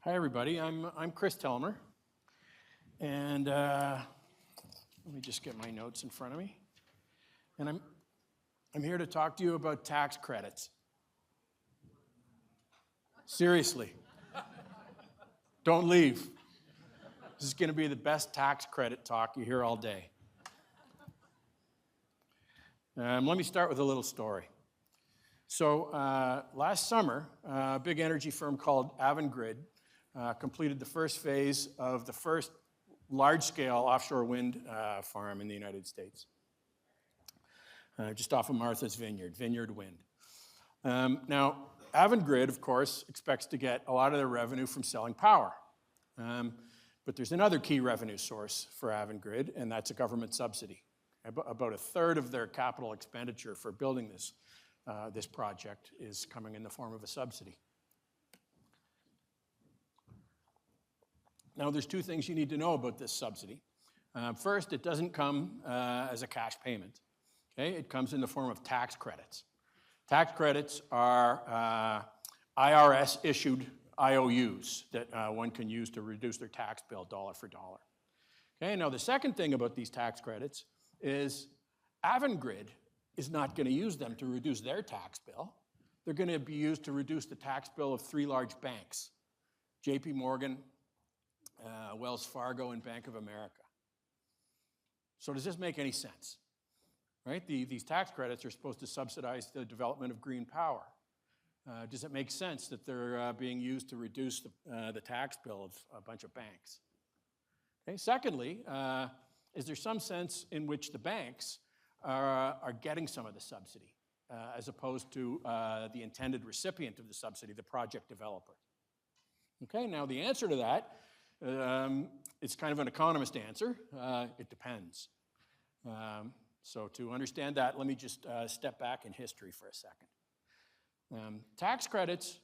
Hi, everybody. I'm Chris Telmer, and let me just get my notes in front of me. And I'm here to talk to you about tax credits. Seriously, don't leave. This is going to be the best tax credit talk you hear all day. Let me start with a little story. So last summer, a big energy firm called Avangrid completed the first phase of the first large-scale offshore wind farm in the United States, just off of Martha's Vineyard, Vineyard Wind. Now, Avangrid, of course, expects to get a lot of their revenue from selling power. But there's another key revenue source for Avangrid, and that's a government subsidy. About a third of their capital expenditure for building this project is coming in the form of a subsidy. Now, there's two things you need to know about this subsidy. First, it doesn't come as a cash payment. Okay? It comes in the form of tax credits. Tax credits are IRS-issued IOUs that one can use to reduce their tax bill dollar for dollar. Okay? Now, the second thing about these tax credits is Avangrid is not going to use them to reduce their tax bill. They're going to be used to reduce the tax bill of three large banks, JP Morgan, Wells Fargo, and Bank of America. So does this make any sense? Right? These tax credits are supposed to subsidize the development of green power. Does it make sense that they're being used to reduce the tax bill of a bunch of banks? Okay. Secondly, is there some sense in which the banks are getting some of the subsidy as opposed to the intended recipient of the subsidy, the project developer? Okay, now the answer to that, it's kind of an economist answer. It depends. So to understand that, let me just step back in history for a second. Tax credits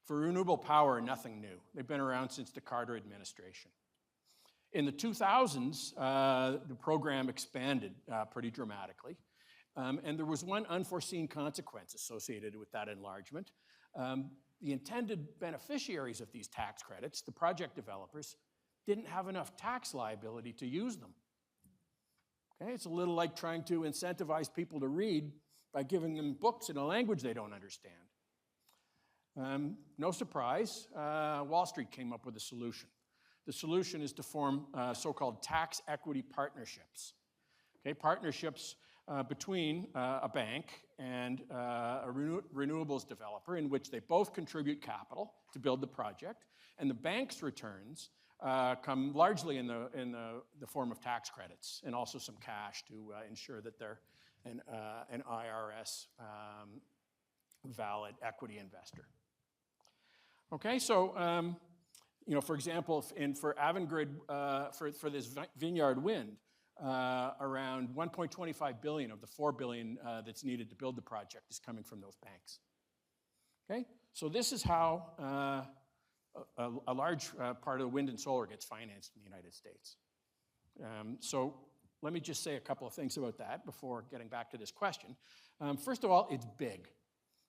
for renewable power are nothing new. They've been around since the Carter administration. In the 2000s, the program expanded pretty dramatically. And there was one unforeseen consequence associated with that enlargement. The intended beneficiaries of these tax credits, the project developers, didn't have enough tax liability to use them. Okay? It's a little like trying to incentivize people to read by giving them books in a language they don't understand. No surprise, Wall Street came up with a solution. The solution is to form so-called tax equity partnerships. Okay? Partnerships between a bank and a renewables developer in which they both contribute capital to build the project, and the bank's returns come largely in the form of tax credits and also some cash to ensure that they're an IRS valid equity investor. Okay, so for example, for Avangrid, for this Vineyard Wind, around $1.25 billion of the $4 billion that's needed to build the project is coming from those banks. Okay, so this is how a large part of the wind and solar gets financed in the United States. So let me just say a couple of things about that before getting back to this question. First of all, it's big.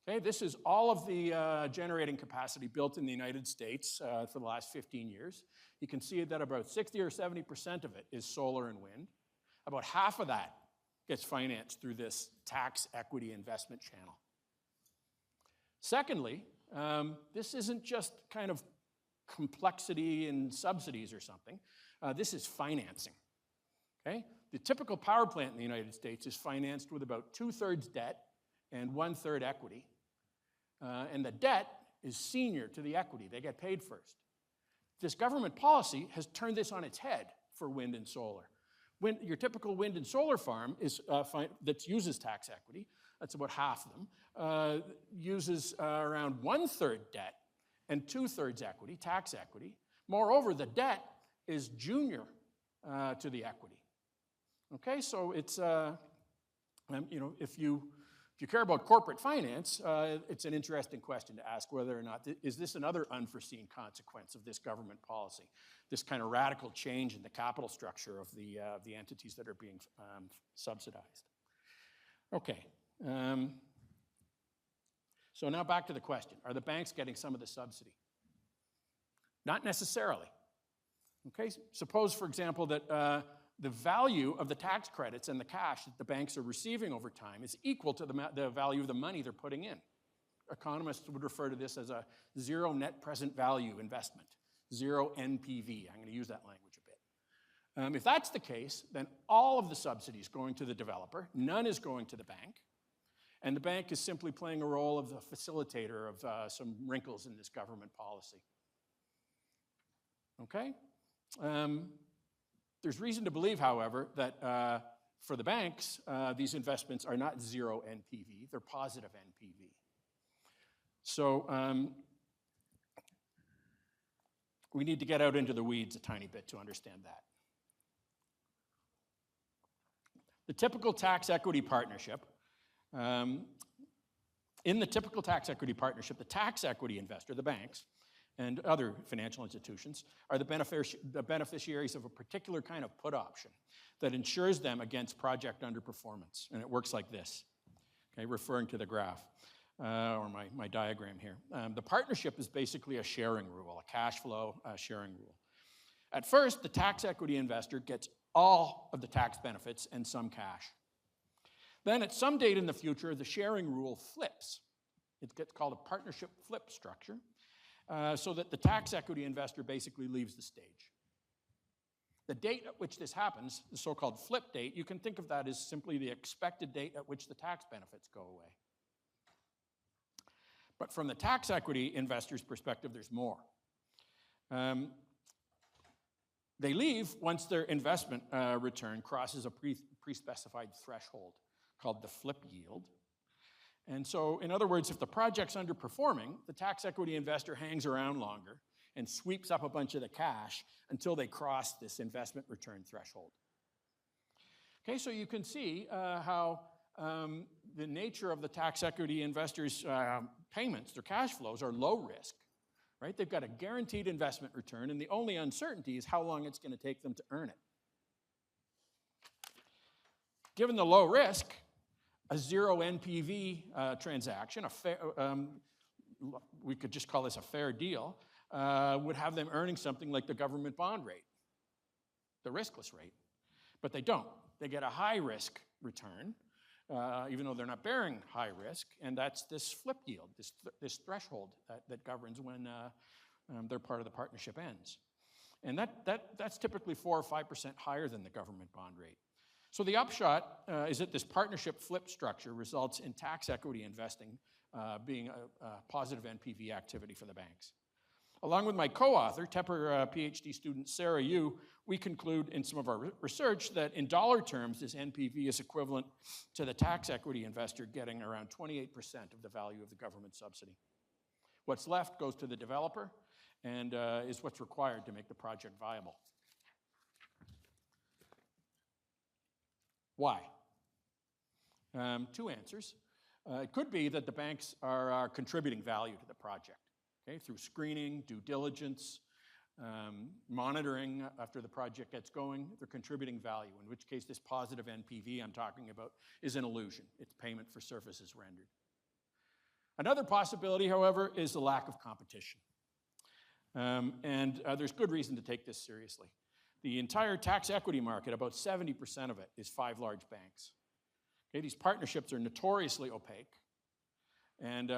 Okay, this is all of the generating capacity built in the United States for the last 15 years. You can see that about 60 or 70% of it is solar and wind. About half of that gets financed through this tax equity investment channel. Secondly, this isn't just kind of complexity and subsidies or something. This is financing. Okay? The typical power plant in the United States is financed with about 2/3 debt and 1/3 equity. And the debt is senior to the equity. They get paid first. This government policy has turned this on its head for wind and solar. Your typical wind and solar farm that uses tax equity, that's about half of them, uses around 1/3 debt and 2/3 equity, tax equity. Moreover, the debt is junior to the equity. Okay, so it's, if you care about corporate finance, it's an interesting question to ask whether or not, is this another unforeseen consequence of this government policy, this kind of radical change in the capital structure of the entities that are being subsidized? Okay, so now back to the question. Are the banks getting some of the subsidy? Not necessarily. Okay, suppose, for example, that the value of the tax credits and the cash that the banks are receiving over time is equal to the value of the money they're putting in. Economists would refer to this as a zero net present value investment, zero NPV. I'm going to use that language a bit. If that's the case, then all of the subsidies going to the developer, none is going to the bank, and the bank is simply playing a role of the facilitator of some wrinkles in this government policy. Okay? There's reason to believe, however, that for the banks, these investments are not zero NPV, they're positive NPV. So we need to get out into the weeds a tiny bit to understand that. The typical tax equity partnership, in the typical tax equity partnership, the tax equity investor, the banks, and other financial institutions are the beneficiaries of a particular kind of put option that insures them against project underperformance. And it works like this, okay, referring to the graph, or my diagram here. The partnership is basically a sharing rule, a cash flow sharing rule. At first, the tax equity investor gets all of the tax benefits and some cash. Then at some date in the future, the sharing rule flips. It gets called a partnership flip structure. So that the tax equity investor basically leaves the stage. The date at which this happens, the so-called flip date, you can think of that as simply the expected date at which the tax benefits go away. But from the tax equity investor's perspective, there's more. They leave once their investment return crosses a pre-specified threshold called the flip yield. And so, in other words, if the project's underperforming, the tax equity investor hangs around longer and sweeps up a bunch of the cash until they cross this investment return threshold. Okay, so you can see how the nature of the tax equity investors' payments, their cash flows, are low risk, right? They've got a guaranteed investment return, and the only uncertainty is how long it's going to take them to earn it. Given the low risk, a zero NPV transaction, we could just call this a fair deal, would have them earning something like the government bond rate, the riskless rate. But they don't. They get a high-risk return, even though they're not bearing high risk, and that's this flip yield, this threshold that governs when their part of the partnership ends. And that's typically 4 or 5% higher than the government bond rate. So the upshot is that this partnership flip structure results in tax equity investing being a positive NPV activity for the banks. Along with my co-author, Tepper PhD student Sarah Yu, we conclude in some of our research that in dollar terms, this NPV is equivalent to the tax equity investor getting around 28% of the value of the government subsidy. What's left goes to the developer and is what's required to make the project viable. Why? Two answers. It could be that the banks are contributing value to the project, okay, through screening, due diligence, monitoring after the project gets going. They're contributing value, in which case this positive NPV I'm talking about is an illusion. It's payment for services rendered. Another possibility, however, is the lack of competition. There's good reason to take this seriously. The entire tax equity market, about 70% of it, is 5 large banks. Okay, these partnerships are notoriously opaque, and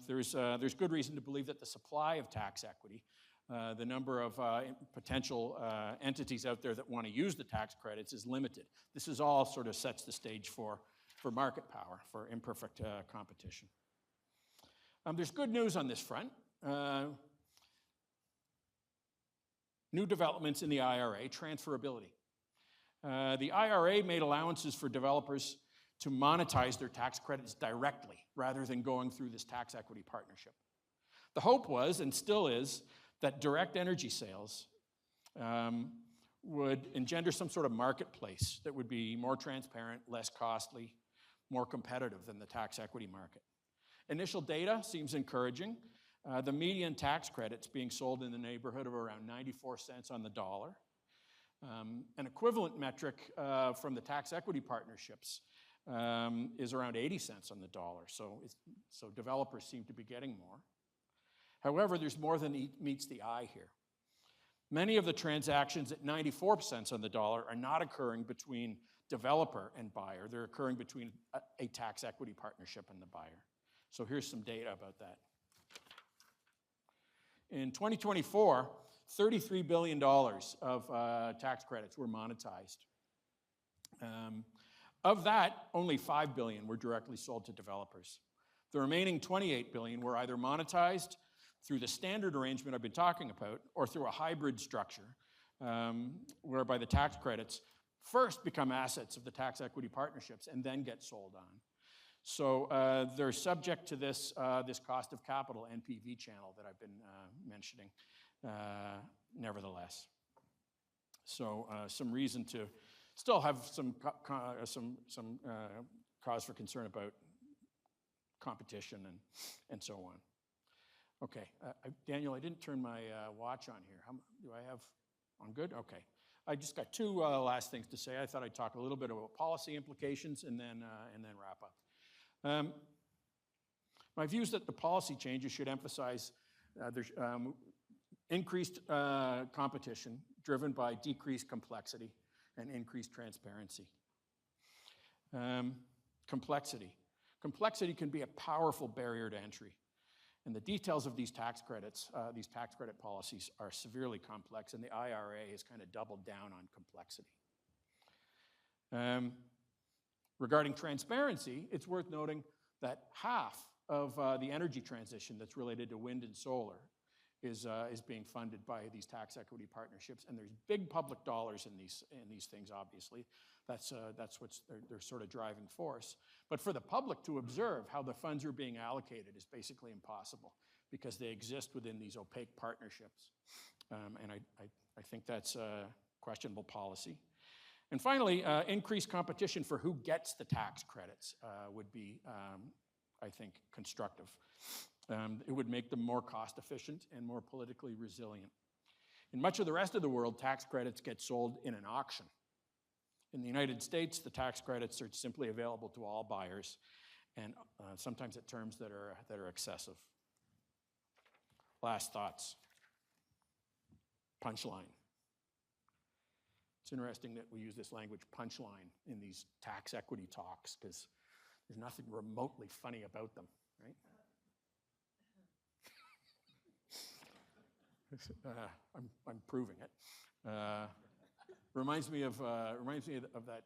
there's good reason to believe that the supply of tax equity, the number of potential entities out there that want to use the tax credits, is limited. This is all sort of sets the stage for market power, for imperfect competition. There's good news on this front. New developments in the IRA, transferability. The IRA made allowances for developers to monetize their tax credits directly rather than going through this tax equity partnership. The hope was, and still is, that direct energy sales would engender some sort of marketplace that would be more transparent, less costly, more competitive than the tax equity market. Initial data seems encouraging. The median tax credits being sold in the neighborhood of around 94 cents on the dollar. An equivalent metric from the tax equity partnerships is around 80 cents on the dollar. So developers seem to be getting more. However, there's more than meets the eye here. Many of the transactions at 94 cents on the dollar are not occurring between developer and buyer. They're occurring between a tax equity partnership and the buyer. So here's some data about that. In 2024, $33 billion of tax credits were monetized. Of that, only $5 billion were directly sold to developers. The remaining $28 billion were either monetized through the standard arrangement I've been talking about, or through a hybrid structure, whereby the tax credits first become assets of the tax equity partnerships and then get sold on. So they're subject to this cost of capital NPV channel that I've been mentioning, nevertheless. So some reason to still have some cause for concern about competition and so on. Okay, Daniel, I didn't turn my watch on here. How do I have? On good? Okay. I just got two last things to say. I thought I'd talk a little bit about policy implications and then wrap up. My view is that the policy changes should emphasize there's increased competition driven by decreased complexity and increased transparency. Complexity. Complexity can be a powerful barrier to entry. And the details of these tax credit policies are severely complex, and the IRA has kind of doubled down on complexity. Regarding transparency, it's worth noting that half of the energy transition that's related to wind and solar is being funded by these tax equity partnerships, and there's big public dollars in these things. Obviously, that's what's their sort of driving force. But for the public to observe how the funds are being allocated is basically impossible because they exist within these opaque partnerships, and I think that's a questionable policy. And finally, increased competition for who gets the tax credits would be, I think, constructive. It would make them more cost efficient and more politically resilient. In much of the rest of the world, tax credits get sold in an auction. In the United States, the tax credits are simply available to all buyers, and sometimes at terms that are excessive. Last thoughts. Punchline. It's interesting that we use this language punchline in these tax equity talks because there's nothing remotely funny about them, right? I'm proving it. Reminds me of that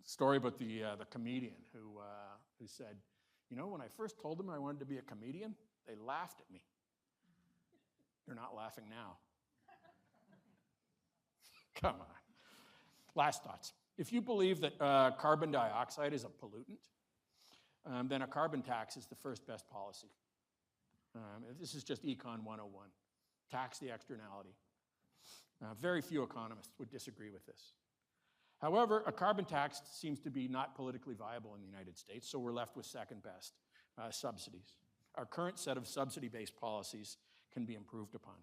story about the comedian who said, you know, when I first told them I wanted to be a comedian, they laughed at me. They're not laughing now. Come on. Last thoughts. If you believe that carbon dioxide is a pollutant, then a carbon tax is the first best policy. This is just Econ 101. Tax the externality. Very few economists would disagree with this. However, a carbon tax seems to be not politically viable in the United States, so we're left with second best, subsidies. Our current set of subsidy-based policies can be improved upon.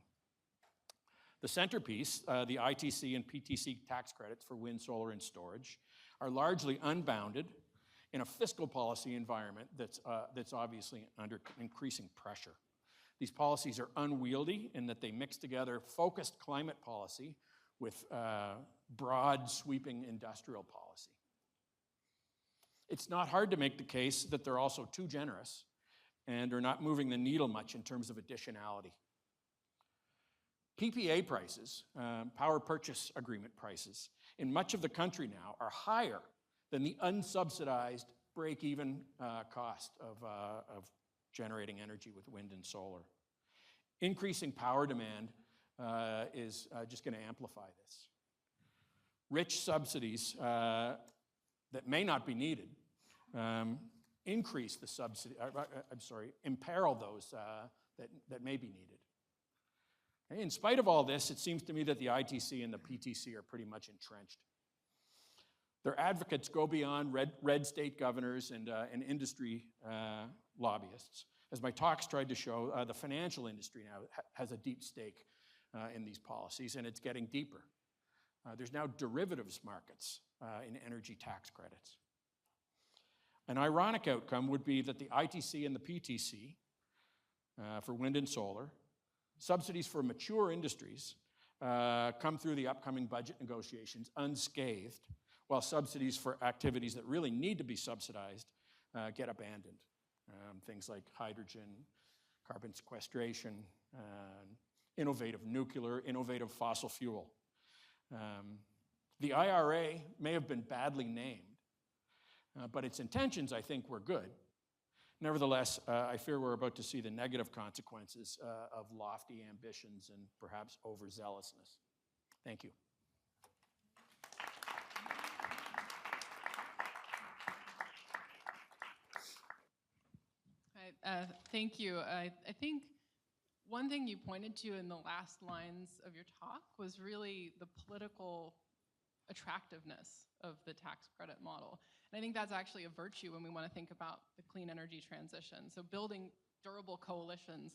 The centerpiece, the ITC and PTC tax credits for wind, solar, and storage, are largely unbounded in a fiscal policy environment that's obviously under increasing pressure. These policies are unwieldy in that they mix together focused climate policy with broad, sweeping industrial policy. It's not hard to make the case that they're also too generous and are not moving the needle much in terms of additionality. PPA prices, power purchase agreement prices, in much of the country now are higher than the unsubsidized break-even cost of generating energy with wind and solar. Increasing power demand is just going to amplify this. Rich subsidies that may not be needed increase the subsidy, imperil those that may be needed. Okay? In spite of all this, it seems to me that the ITC and the PTC are pretty much entrenched. Their advocates go beyond red state governors and industry lobbyists. As my talks tried to show, the financial industry now has a deep stake in these policies, and it's getting deeper. There's now derivatives markets in energy tax credits. An ironic outcome would be that the ITC and the PTC for wind and solar. Subsidies for mature industries come through the upcoming budget negotiations unscathed, while subsidies for activities that really need to be subsidized get abandoned. Things like hydrogen, carbon sequestration, innovative nuclear, innovative fossil fuel. The IRA may have been badly named, but its intentions, I think, were good. Nevertheless, I fear we're about to see the negative consequences of lofty ambitions and perhaps overzealousness. Thank you. Thank you. I think one thing you pointed to in the last lines of your talk was really the political attractiveness of the tax credit model. And I think that's actually a virtue when we want to think about the clean energy transition. So building durable coalitions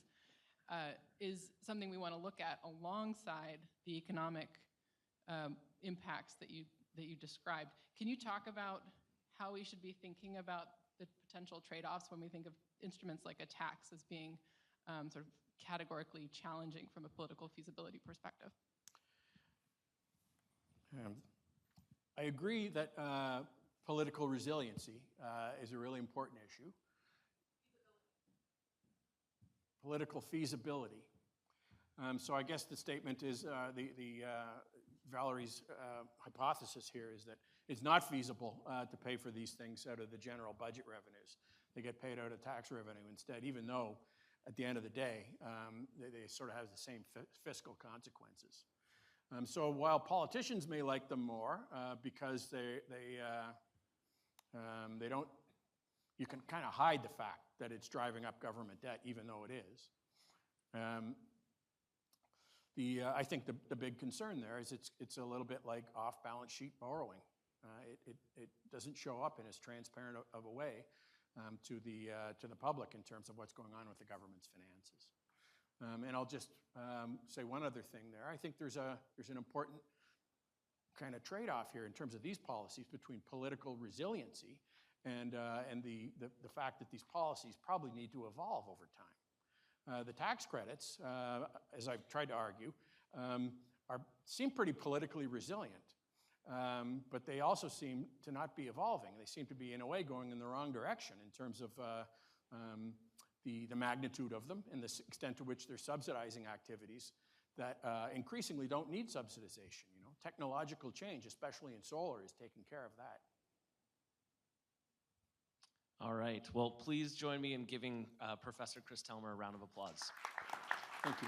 is something we want to look at alongside the economic impacts that you described. Can you talk about how we should be thinking about the potential trade-offs when we think of instruments like a tax as being sort of categorically challenging from a political feasibility perspective? I agree that political resiliency is a really important issue. Political feasibility. So I guess the statement is, Valerie's hypothesis here is that it's not feasible to pay for these things out of the general budget revenues. They get paid out of tax revenue instead, even though at the end of the day, they sort of have the same fiscal consequences. So while politicians may like them more because they don't, you can kind of hide the fact that it's driving up government debt, even though it is. I think the big concern there is it's a little bit like off-balance sheet borrowing. It doesn't show up in as transparent of a way to the public in terms of what's going on with the government's finances. And I'll just say one other thing there. I think there's an important kind of trade-off here in terms of these policies between political resiliency and the fact that these policies probably need to evolve over time. The tax credits, as I've tried to argue, seem pretty politically resilient, but they also seem to not be evolving. They seem to be, in a way, going in the wrong direction in terms of the magnitude of them and the extent to which they're subsidizing activities that increasingly don't need subsidization. You know, technological change, especially in solar, is taking care of that. All right. Well, please join me in giving Professor Chris Telmer a round of applause. Thank you.